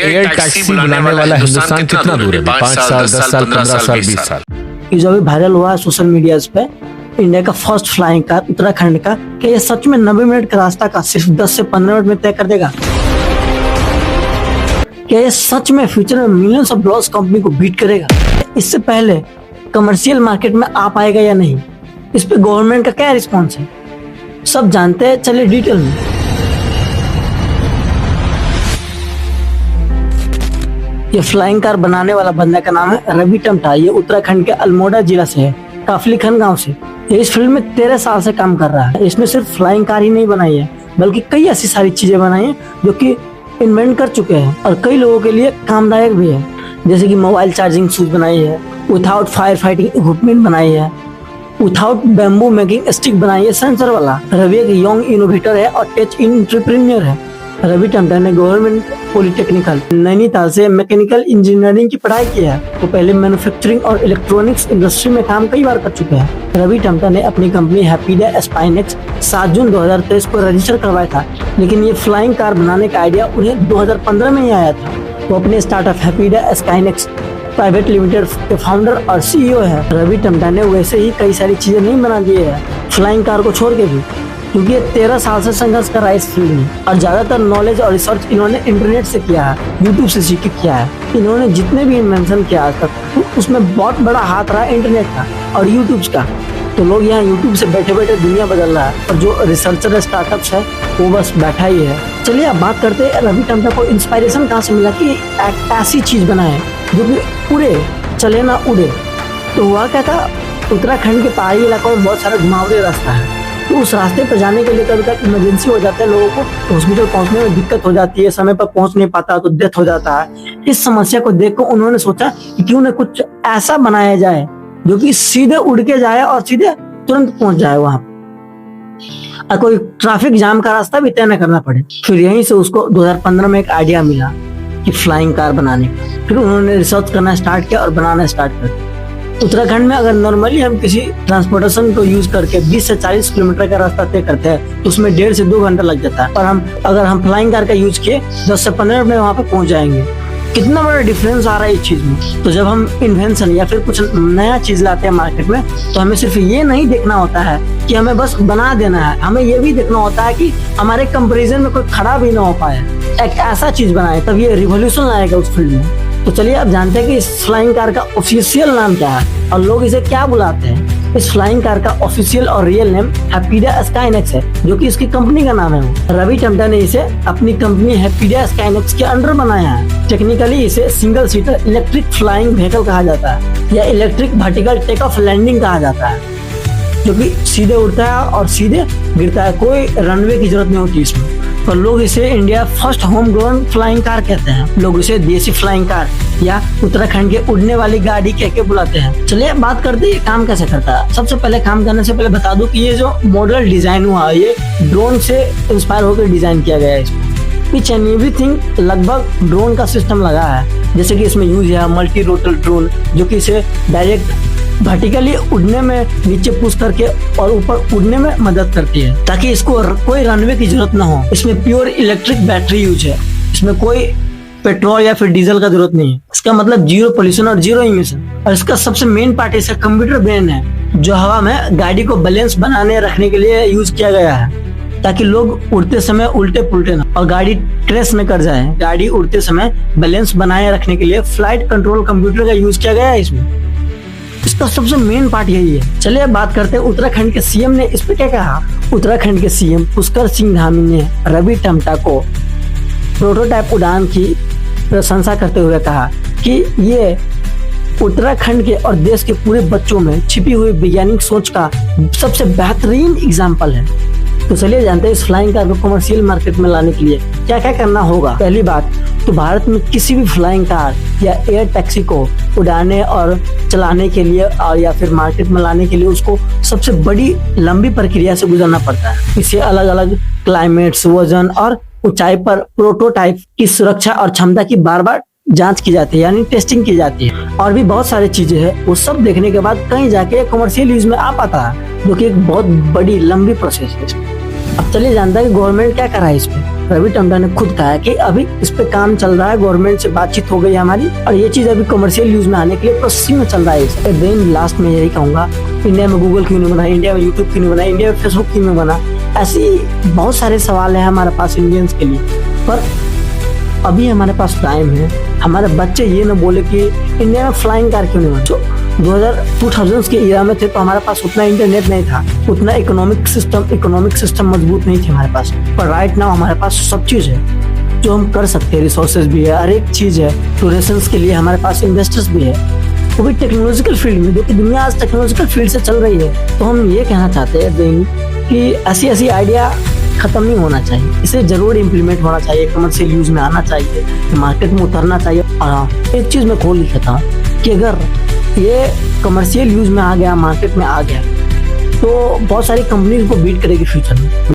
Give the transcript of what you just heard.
Air taxi बुलाने वाला हिंदुस्तान कितना दूर है? 5 साल, 10 साल, 15 साल, 20 साल। ये जो अभी वायरल हुआ है सोशल मीडिया पे, इंडिया का फर्स्ट फ्लाइंग कार उत्तराखंड का, क्या ये सच में 90 मिनट का रास्ता का सिर्फ 10 से 15 मिनट में तय कर देगा? क्या ये सच में फ्यूचर में मिलियंस ऑफ डॉलर्स कंपनी को बीट करेगा? इससे पहले कमर्शियल मार्केट में आ पाएगा या नहीं? इस पे गवर्नमेंट का क्या रिस्पॉन्स है, सब जानते हैं। चलिए डिटेल में। ये फ्लाइंग कार बनाने वाला बंदा का नाम है रवि टमटा। ये उत्तराखंड के अल्मोड़ा जिला से है, काफलीखन गांव से। ये इस फील्ड में 13 साल से काम कर रहा है। इसने सिर्फ फ्लाइंग कार ही नहीं बनाई है, बल्कि कई ऐसी सारी चीजें बनाई हैं जो कि इन्वेंट कर चुके हैं और कई लोगों के लिए कामदायक भी है। जैसे कि मोबाइल चार्जिंग शूज बनाई है, विदाउट फायर फाइटिंग इक्विपमेंट बनाई है, विदाउट बैम्बू मेकिंग स्टिक बनाई है सेंसर वाला। रवि एक यंग इनोवेटर है और टेक एंटरप्रेन्योर है। रवि टमटा ने गवर्नमेंट पॉलिटेक्निकल नैनीताल से मैकेनिकल इंजीनियरिंग की पढ़ाई की है। वो पहले मैन्युफैक्चरिंग और इलेक्ट्रॉनिक्स इंडस्ट्री में काम कई बार कर चुके हैं। रवि टमटा ने अपनी कंपनी हैप्पीडा स्काइनेक्स 7 जून 2023 को रजिस्टर करवाया था, लेकिन ये फ्लाइंग कार बनाने का आइडिया उन्हें 2015 में ही आया था। वो अपने स्टार्टअप हैप्पीडा स्काइनेक्स प्राइवेट लिमिटेड के फाउंडर और सीईओ है। रवि टमटा ने वैसे ही कई सारी चीजें नहीं बना दी है फ्लाइंग कार को छोड़ के भी, क्योंकि ये 13 साल से संघर्ष कर रहा है इस फील्ड में और ज्यादातर नॉलेज और रिसर्च इन्होंने इंटरनेट से किया है, यूट्यूब से सीख के किया है। इन्होंने जितने भी इन्वेंशन किया आज तक, तो उसमें बहुत बड़ा हाथ रहा इंटरनेट का और यूट्यूब का। तो लोग यहाँ यूट्यूब से बैठे बैठे दुनिया बदल रहा है, और जो रिसर्चर स्टार्टअप्स है वो बस बैठा ही है। चलिए अब बात करते हैं रवि टमटा को इंस्पायरेशन कहाँ से मिला कि एक ऐसी चीज बनाए जो कि उड़े, चले ना उड़े। तो हुआ क्या था, उत्तराखंड के पहाड़ी इलाकों में बहुत सारा घुमावदार रास्ता है, तो उस रास्ते पर जाने के लिए कभी कभी इमरजेंसी हो जाता है, लोगों को हॉस्पिटल पहुंचने में दिक्कत हो जाती है, समय पर पहुंच नहीं पाता तो डेथ हो जाता है। इस समस्या को देखकर उन्होंने सोचा कि क्यों न कुछ ऐसा बनाया जाए जो कि सीधे उड़ के जाए और सीधे तुरंत पहुंच जाए वहां और कोई ट्रैफिक जाम का रास्ता भी तय न करना पड़े। फिर यहीं से उसको 2015 में एक आइडिया मिला कि फ्लाइंग कार बनाने का। फिर उन्होंने रिसर्च करना स्टार्ट किया और बनाना स्टार्ट कर दिया। उत्तराखंड में अगर नॉर्मली हम किसी ट्रांसपोर्टेशन को यूज करके 20 से 40 किलोमीटर का रास्ता तय करते हैं तो उसमें 1.5 से 2 घंटा लग जाता है, और अगर हम फ्लाइंग कार का यूज किए 10 से 15 मिनट में वहां पर पहुंच जाएंगे। कितना बड़ा डिफरेंस आ रहा है इस चीज में। तो जब हम इन्वेंशन या फिर कुछ नया चीज लाते हैं मार्केट में, तो हमें सिर्फ ये नहीं देखना होता है कि हमें बस बना देना है, हमें ये भी देखना होता है कि हमारे कंपैरिजन में कोई खड़ा भी ना हो पाए, एक ऐसा चीज बनाए, तब ये रिवॉल्यूशन लाएगा उस फील्ड में। तो चलिए अब जानते हैं कि इस फ्लाइंग कार का ऑफिशियल नाम क्या है और लोग इसे क्या बुलाते हैं। इस फ्लाइंग कार का ऑफिशियल और रियल नेम हैप्पीडा स्काइनेक्स है, जो कि इसकी कंपनी का नाम है। रवि टमटा ने इसे अपनी कंपनी हैप्पीडा स्काइनेक्स के अंडर बनाया है। टेक्निकली इसे single seater electric flying vehicle कहा जाता है या electric vertical take off landing कहा जाता है, जो कि सीधे उड़ता है और सीधे गिरता है, कोई रनवे की जरूरत नहीं होती इसमें। और लोग इसे India first home grown flying car कहते हैं। लोग इसे देसी फ्लाइंग कार या उत्तराखंड के उड़ने वाली गाड़ी कह के बुलाते हैं। चलिए बात करते हैं काम कैसे करता है। सबसे पहले काम करने से पहले बता दूं कि ये जो मॉडल डिजाइन हुआ है, ये ड्रोन से इंस्पायर होकर डिजाइन किया गया है। इसमें ईच एंड एवरीथिंग लगभग ड्रोन का सिस्टम लगा है। जैसे कि इसमें यूज है मल्टी रोटल ड्रोन, जो कि इसे डायरेक्ट वर्टिकली उड़ने में नीचे पुश करके और ऊपर उड़ने में मदद करती है, ताकि इसको कोई रनवे की जरूरत ना हो। इसमें प्योर इलेक्ट्रिक बैटरी यूज है, इसमें कोई पेट्रोल या फिर डीजल का जरूरत नहीं है। इसका मतलब जीरो पोल्यूशन और जीरो इमिशन। और इसका सबसे मेन पार्ट इसका कंप्यूटर ब्रेन है, जो हवा में गाड़ी को बैलेंस बनाने रखने के लिए यूज किया गया है, ताकि लोग उड़ते समय उल्टे पुल्टे ना और गाड़ी क्रैश न कर जाए। गाड़ी उड़ते समय बैलेंस बनाए रखने के लिए फ्लाइट कंट्रोल कंप्यूटर का यूज किया गया है इसमें। इसका सबसे मेन पार्ट यही है। चलिए बात करते हैं उत्तराखंड के सीएम ने इस पे क्या कहा। उत्तराखंड के सीएम पुष्कर सिंह धामी ने रवि टमटा को प्रोटोटाइप उड़ान की प्रशंसा करते हुए कहा कि ये उत्तराखंड के और देश के पूरे बच्चों में छिपी हुई वैज्ञानिक सोच का सबसे बेहतरीन एग्जाम्पल है। तो चलिए जानते हैं इस फ्लाइंग कार को कमर्शियल मार्केट में लाने के लिए क्या क्या करना होगा। पहली बात तो भारत में किसी भी फ्लाइंग कार या एयर टैक्सी को उड़ाने और चलाने के लिए और या फिर मार्केट में लाने के लिए उसको सबसे बड़ी लंबी प्रक्रिया से गुजरना पड़ता है। इसे अलग अलग क्लाइमेट्स, वजन और ऊंचाई पर प्रोटोटाइप की सुरक्षा और क्षमता की बार बार जांच की जाती है, यानी टेस्टिंग की जाती है। और भी बहुत सारी चीजें हैं, वो सब देखने के बाद कहीं जाके कमर्शियल यूज में आ पाता है, जो कि एक बहुत बड़ी लंबी प्रोसेस है। अब चलिए जानता है कि गवर्नमेंट क्या कर रहा है इस पे। रवि टंडन ने खुद कहा है कि अभी इस पे काम चल रहा है, गवर्नमेंट से बातचीत हो गई है हमारी और ये चीज अभी कमर्शियल यूज में आने के लिए प्रोसेसिंग में चल रहा है। देन लास्ट में यही कहूंगा, इंडिया में गूगल क्यों नहीं बना, इंडिया में यूट्यूब क्यों नहीं बना, इंडिया में फेसबुक क्यों नहीं बना, ऐसी बहुत सारे सवाल है हमारे पास इंडियंस के लिए। पर अभी हमारे पास टाइम है, हमारे बच्चे ये ना बोले कि इंडिया में फ्लाइंग कार क्यों नहीं बना। जो 2000 के ईरा में थे तो हमारे पास उतना इंटरनेट नहीं था, उतना इकोनॉमिक सिस्टम मजबूत नहीं थी हमारे पास। पर राइट नाउ हमारे पास सब चीज है जो हम कर सकते हैं, रिसोर्सेज भी है, हर एक चीज है, टूरिज्म के लिए हमारे पास इन्वेस्टर्स भी है, वो भी टेक्नोलॉजिकल फील्ड में, जो कि दुनिया आज टेक्नोलॉजिकल फील्ड से चल रही है। तो हम ये कहना चाहते हैं कि ऐसी आइडिया खत्म नहीं होना चाहिए, इसे जरूर इम्प्लीमेंट होना चाहिए, कमर्शियल यूज में आना चाहिए, मार्केट में उतरना चाहिए। और एक चीज मैं खोल लिखा था कि अगर ये कमर्शियल यूज में आ गया, मार्केट में आ गया, तो बहुत सारी कंपनीज को बीट करेगी फ्यूचर में।